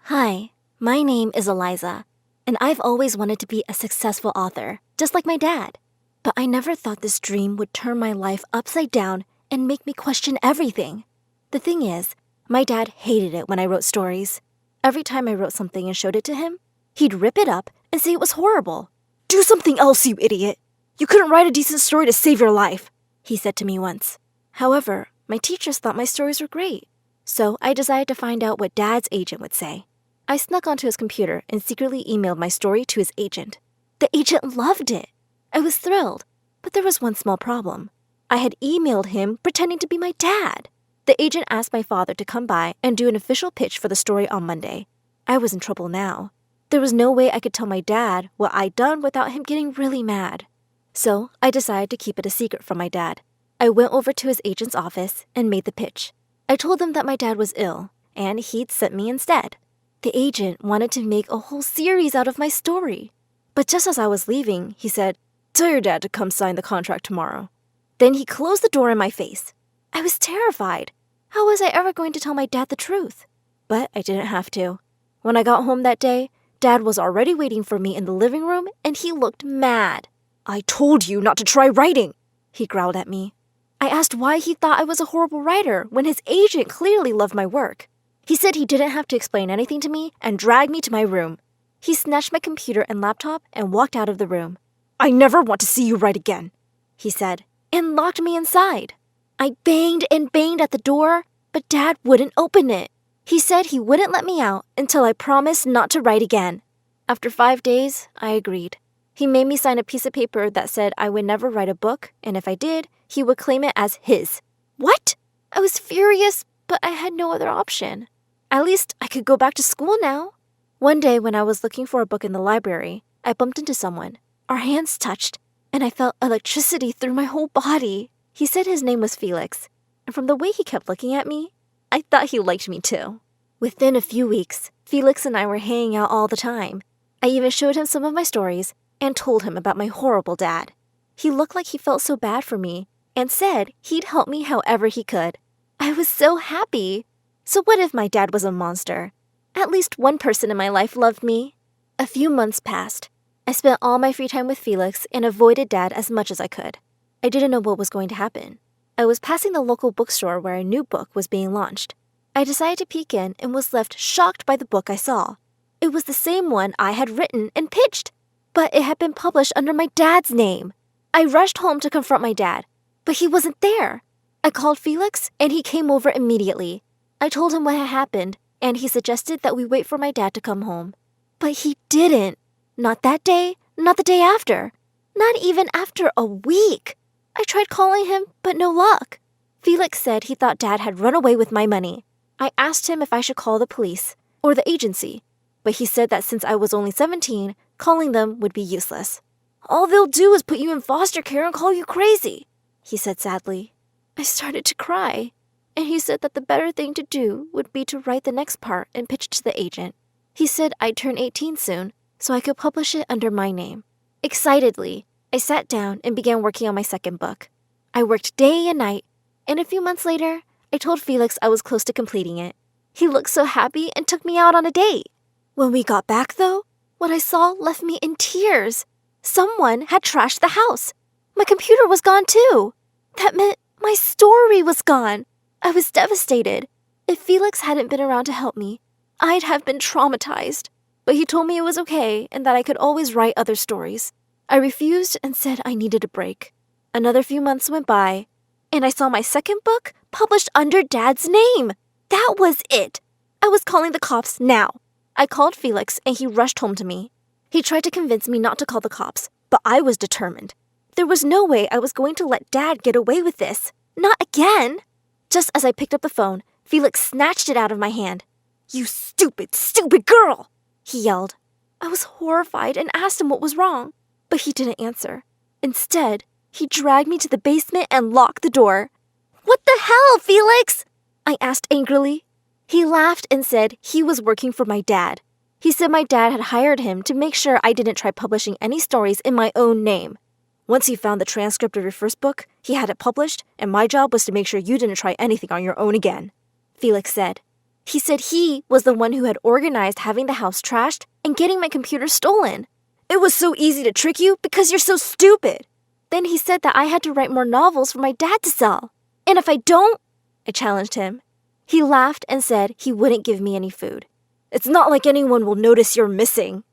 Hi, my name is Eliza, and I've always wanted to be a successful author, just like my dad. But I never thought this dream would turn my life upside down and make me question everything. The thing is, my dad hated it when I wrote stories. Every time I wrote something and showed it to him, he'd rip it up and say it was horrible. "Do something else, you idiot! You couldn't write a decent story to save your life," he said to me once. However, my teachers thought my stories were great, so I decided to find out what Dad's agent would say. I snuck onto his computer and secretly emailed my story to his agent. The agent loved it. I was thrilled, but there was one small problem. I had emailed him pretending to be my dad. The agent asked my father to come by and do an official pitch for the story on Monday. I was in trouble now. There was no way I could tell my dad what I'd done without him getting really mad. So I decided to keep it a secret from my dad. I went over to his agent's office and made the pitch. I told him that my dad was ill, and he'd sent me instead. The agent wanted to make a whole series out of my story. But just as I was leaving, he said, "Tell your dad to come sign the contract tomorrow." Then he closed the door in my face. I was terrified. How was I ever going to tell my dad the truth? But I didn't have to. When I got home that day, Dad was already waiting for me in the living room, and he looked mad. "I told you not to try writing," he growled at me. I asked why he thought I was a horrible writer when his agent clearly loved my work. He said he didn't have to explain anything to me and dragged me to my room. He snatched my computer and laptop and walked out of the room. "I never want to see you write again," he said, and locked me inside. I banged and banged at the door, but Dad wouldn't open it. He said he wouldn't let me out until I promised not to write again. After 5 days, I agreed. He made me sign a piece of paper that said I would never write a book, and if I did, he would claim it as his. What? I was furious, but I had no other option. At least I could go back to school now. One day when I was looking for a book in the library, I bumped into someone. Our hands touched, and I felt electricity through my whole body. He said his name was Felix, and from the way he kept looking at me, I thought he liked me too. Within a few weeks, Felix and I were hanging out all the time. I even showed him some of my stories and told him about my horrible dad. He looked like he felt so bad for me and said he'd help me however he could. I was so happy. So what if my dad was a monster? At least one person in my life loved me. A few months passed. I spent all my free time with Felix and avoided Dad as much as I could. I didn't know what was going to happen. I was passing the local bookstore where a new book was being launched. I decided to peek in and was left shocked by the book I saw. It was the same one I had written and pitched, but it had been published under my dad's name. I rushed home to confront my dad, but he wasn't there. I called Felix, and he came over immediately. I told him what had happened, and he suggested that we wait for my dad to come home. But he didn't. Not that day, not the day after. Not even after a week. I tried calling him, but no luck. Felix said he thought Dad had run away with my money. I asked him if I should call the police or the agency, but he said that since I was only 17, calling them would be useless. "All they'll do is put you in foster care and call you crazy," he said sadly. I started to cry, and he said that the better thing to do would be to write the next part and pitch to the agent. He said I'd turn 18 soon, so I could publish it under my name. Excitedly, I sat down and began working on my second book. I worked day and night, and a few months later, I told Felix I was close to completing it. He looked so happy and took me out on a date. When we got back, though, what I saw left me in tears. Someone had trashed the house. My computer was gone, too. That meant my story was gone. I was devastated. If Felix hadn't been around to help me, I'd have been traumatized. But he told me it was okay and that I could always write other stories. I refused and said I needed a break. Another few months went by, and I saw my second book published under Dad's name. That was it. I was calling the cops now. I called Felix, and he rushed home to me. He tried to convince me not to call the cops, but I was determined. There was no way I was going to let Dad get away with this. Not again. Just as I picked up the phone, Felix snatched it out of my hand. "You stupid, stupid girl!" he yelled. I was horrified and asked him what was wrong, but he didn't answer. Instead, he dragged me to the basement and locked the door. "What the hell, Felix?" I asked angrily. He laughed and said he was working for my dad. He said my dad had hired him to make sure I didn't try publishing any stories in my own name. Once he found the transcript of your first book, he had it published, and my job was to make sure you didn't try anything on your own again, Felix said. He said he was the one who had organized having the house trashed and getting my computer stolen. It was so easy to trick you because you're so stupid. Then he said that I had to write more novels for my dad to sell. And if I don't, I challenged him. He laughed and said he wouldn't give me any food. It's not like anyone will notice you're missing.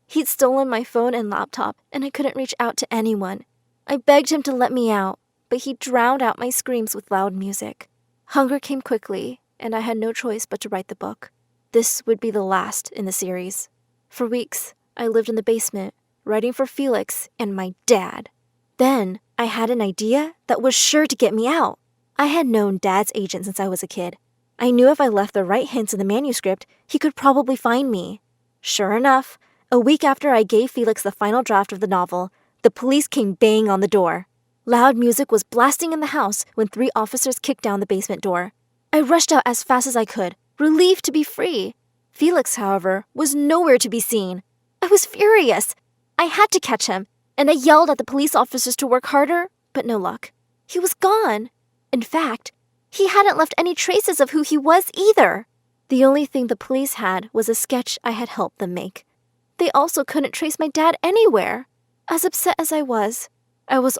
He'd stolen my phone and laptop, and I couldn't reach out to anyone. I begged him to let me out, but he drowned out my screams with loud music. Hunger came quickly, and I had no choice but to write the book. This would be the last in the series. For weeks, I lived in the basement, writing for Felix and my dad. Then, I had an idea that was sure to get me out. I had known Dad's agent since I was a kid. I knew if I left the right hints in the manuscript, he could probably find me. Sure enough, a week after I gave Felix the final draft of the novel, the police came banging on the door. Loud music was blasting in the house when 3 officers kicked down the basement door. I rushed out as fast as I could, relieved to be free. Felix, however, was nowhere to be seen. I was furious. I had to catch him, and I yelled at the police officers to work harder, but no luck. He was gone. In fact, he hadn't left any traces of who he was either. The only thing the police had was a sketch I had helped them make. They also couldn't trace my dad anywhere. As upset as I was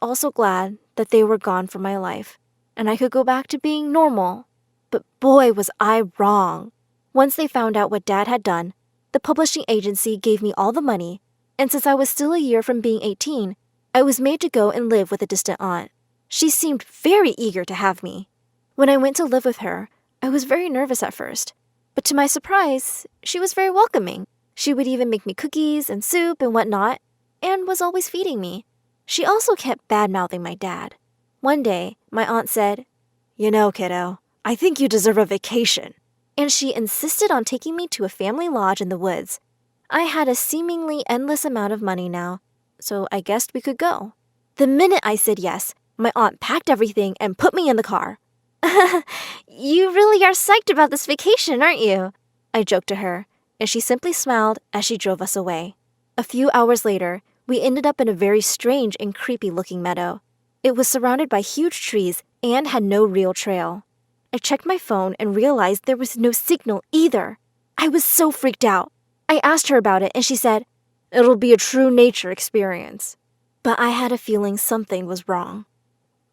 also glad that they were gone from my life, and I could go back to being normal. But boy, was I wrong. Once they found out what Dad had done, the publishing agency gave me all the money, and since I was still a year from being 18, I was made to go and live with a distant aunt. She seemed very eager to have me. When I went to live with her, I was very nervous at first, but to my surprise, she was very welcoming. She would even make me cookies and soup and whatnot, and was always feeding me. She also kept bad-mouthing my dad. One day, my aunt said, "You know, kiddo, I think you deserve a vacation." And she insisted on taking me to a family lodge in the woods. I had a seemingly endless amount of money now, so I guessed we could go. The minute I said yes, my aunt packed everything and put me in the car. "You really are psyched about this vacation, aren't you?" I joked to her, and she simply smiled as she drove us away. A few hours later, we ended up in a very strange and creepy-looking meadow. It was surrounded by huge trees and had no real trail. I checked my phone and realized there was no signal either. I was so freaked out. I asked her about it, and she said, "It'll be a true nature experience." But I had a feeling something was wrong.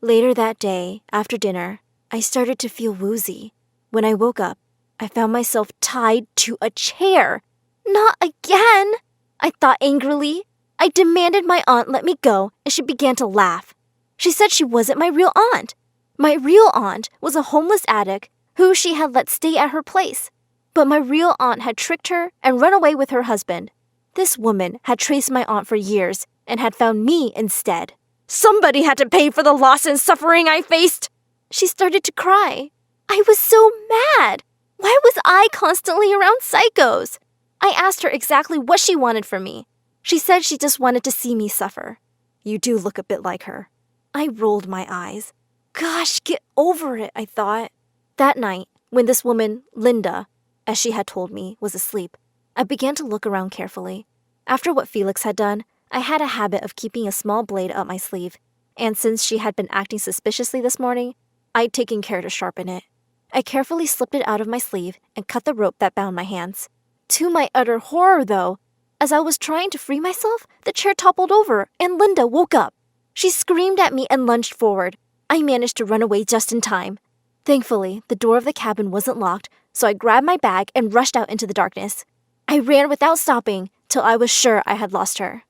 Later that day, after dinner, I started to feel woozy. When I woke up, I found myself tied to a chair. "Not again!" I thought angrily. I demanded my aunt let me go, and she began to laugh. She said she wasn't my real aunt. My real aunt was a homeless addict who she had let stay at her place. But my real aunt had tricked her and run away with her husband. This woman had traced my aunt for years and had found me instead. "Somebody had to pay for the loss and suffering I faced." She started to cry. I was so mad. Why was I constantly around psychos? I asked her exactly what she wanted from me. She said she just wanted to see me suffer. "You do look a bit like her." I rolled my eyes. Gosh, get over it, I thought. That night, when this woman, Linda, as she had told me, was asleep, I began to look around carefully. After what Felix had done, I had a habit of keeping a small blade up my sleeve, and since she had been acting suspiciously this morning, I'd taken care to sharpen it. I carefully slipped it out of my sleeve and cut the rope that bound my hands. To my utter horror, though, as I was trying to free myself, the chair toppled over and Linda woke up. She screamed at me and lunged forward. I managed to run away just in time. Thankfully, the door of the cabin wasn't locked, so I grabbed my bag and rushed out into the darkness. I ran without stopping till I was sure I had lost her.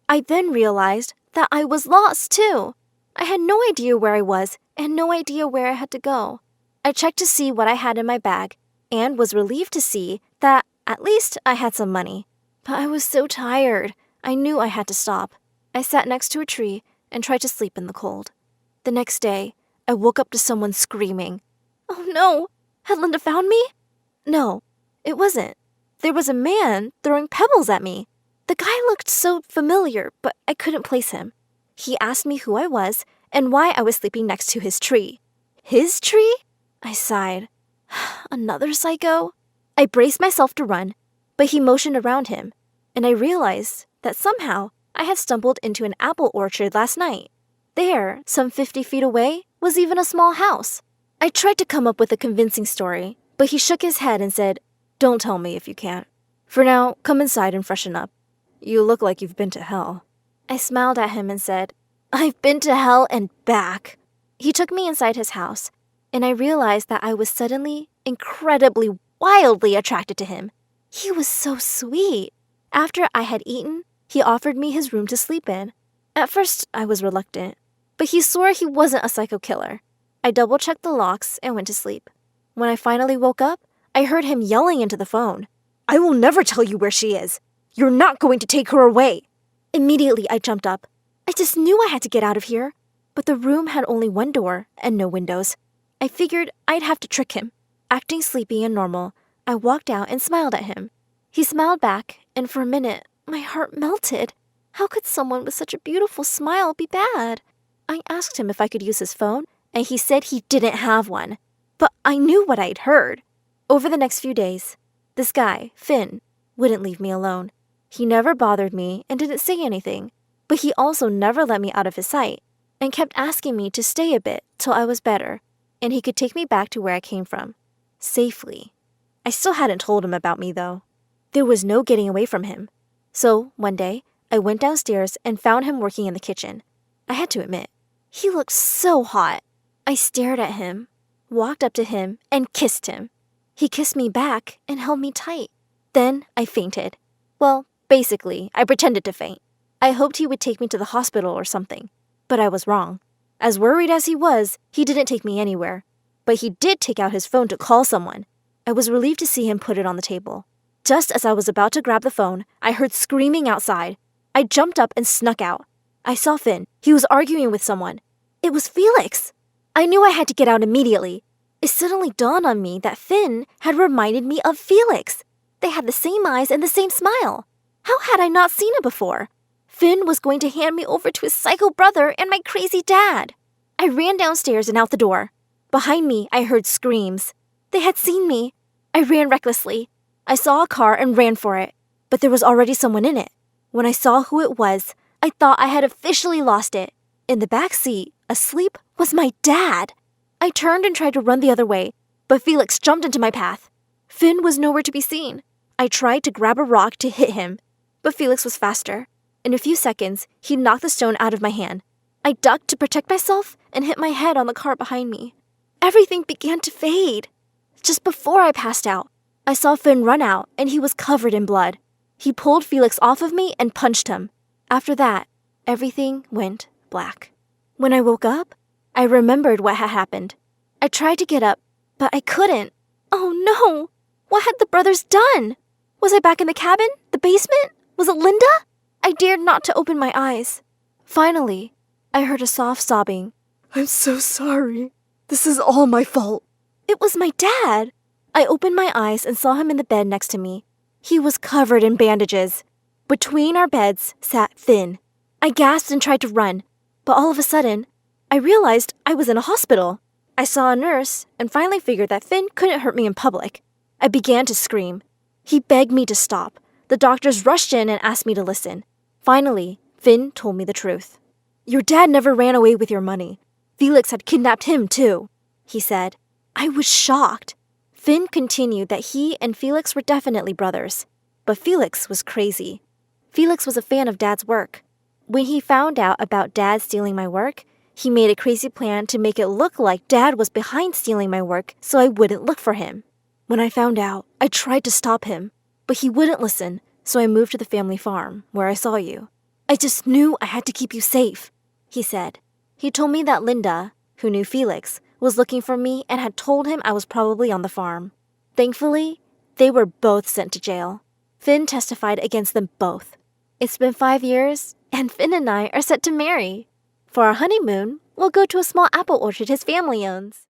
I then realized that I was lost, too. I had no idea where I was and no idea where I had to go. I checked to see what I had in my bag and was relieved to see that at least I had some money. But I was so tired, I knew I had to stop. I sat next to a tree and tried to sleep in the cold. The next day, I woke up to someone screaming. Oh no! Had Linda found me? No, it wasn't. There was a man throwing pebbles at me. The guy looked so familiar, but I couldn't place him. He asked me who I was and why I was sleeping next to his tree. His tree? I sighed. Another psycho? I braced myself to run, but he motioned around him, and I realized that somehow I had stumbled into an apple orchard last night. There, some 50 feet away, was even a small house. I tried to come up with a convincing story, But he shook his head and said, "Don't tell me if you can't. For now, come inside and freshen up. You look like you've been to hell." I smiled at him and said, "I've been to hell and back." He took me inside his house, and I realized that I was suddenly, incredibly, wildly attracted to him. He was so sweet. After I had eaten, he offered me his room to sleep in. At first, I was reluctant, but he swore he wasn't a psycho killer. I double-checked the locks and went to sleep. When I finally woke up, I heard him yelling into the phone, "I will never tell you where she is. You're not going to take her away." Immediately, I jumped up. I just knew I had to get out of here. But the room had only one door and no windows. I figured I'd have to trick him. Acting sleepy and normal, I walked out and smiled at him. He smiled back, and for a minute, my heart melted. How could someone with such a beautiful smile be bad? I asked him if I could use his phone, and he said he didn't have one. But I knew what I'd heard. Over the next few days, this guy, Finn, wouldn't leave me alone. He never bothered me and didn't say anything, but he also never let me out of his sight and kept asking me to stay a bit till I was better and he could take me back to where I came from, safely. I still hadn't told him about me, though. There was no getting away from him. So, one day, I went downstairs and found him working in the kitchen. I had to admit, he looked so hot. I stared at him, walked up to him, and kissed him. He kissed me back and held me tight. Then I fainted. Well, basically, I pretended to faint. I hoped he would take me to the hospital or something, but I was wrong. As worried as he was, he didn't take me anywhere. But he did take out his phone to call someone. I was relieved to see him put it on the table. Just as I was about to grab the phone, I heard screaming outside. I jumped up and snuck out. I saw Finn. He was arguing with someone. It was Felix. I knew I had to get out immediately. It suddenly dawned on me that Finn had reminded me of Felix. They had the same eyes and the same smile. How had I not seen it before? Finn was going to hand me over to his psycho brother and my crazy dad. I ran downstairs and out the door. Behind me, I heard screams. They had seen me. I ran recklessly. I saw a car and ran for it, but there was already someone in it. When I saw who it was, I thought I had officially lost it. In the back seat, asleep, was my dad. I turned and tried to run the other way, but Felix jumped into my path. Finn was nowhere to be seen. I tried to grab a rock to hit him, but Felix was faster. In a few seconds, he knocked the stone out of my hand. I ducked to protect myself and hit my head on the car behind me. Everything began to fade. Just before I passed out, I saw Finn run out and he was covered in blood. He pulled Felix off of me and punched him. After that, everything went black. When I woke up, I remembered what had happened. I tried to get up, but I couldn't. Oh no! What had the brothers done? Was I back in the cabin? The basement? Was it Linda? I dared not to open my eyes. Finally, I heard a soft sobbing. "I'm so sorry. This is all my fault." It was my dad. I opened my eyes and saw him in the bed next to me. He was covered in bandages. Between our beds sat Finn. I gasped and tried to run, but all of a sudden, I realized I was in a hospital. I saw a nurse and finally figured that Finn couldn't hurt me in public. I began to scream. He begged me to stop. The doctors rushed in and asked me to listen. Finally, Finn told me the truth. "Your dad never ran away with your money. Felix had kidnapped him, too," he said. I was shocked. Finn continued that he and Felix were definitely brothers, but Felix was crazy. Felix was a fan of Dad's work. When he found out about Dad stealing my work, he made a crazy plan to make it look like Dad was behind stealing my work so I wouldn't look for him. When I found out, I tried to stop him, but he wouldn't listen, so I moved to the family farm, where I saw you. "I just knew I had to keep you safe," he said. He told me that Linda, who knew Felix, was looking for me and had told him I was probably on the farm. Thankfully, they were both sent to jail. Finn testified against them both. It's been 5 years, and Finn and I are set to marry. For our honeymoon, we'll go to a small apple orchard his family owns.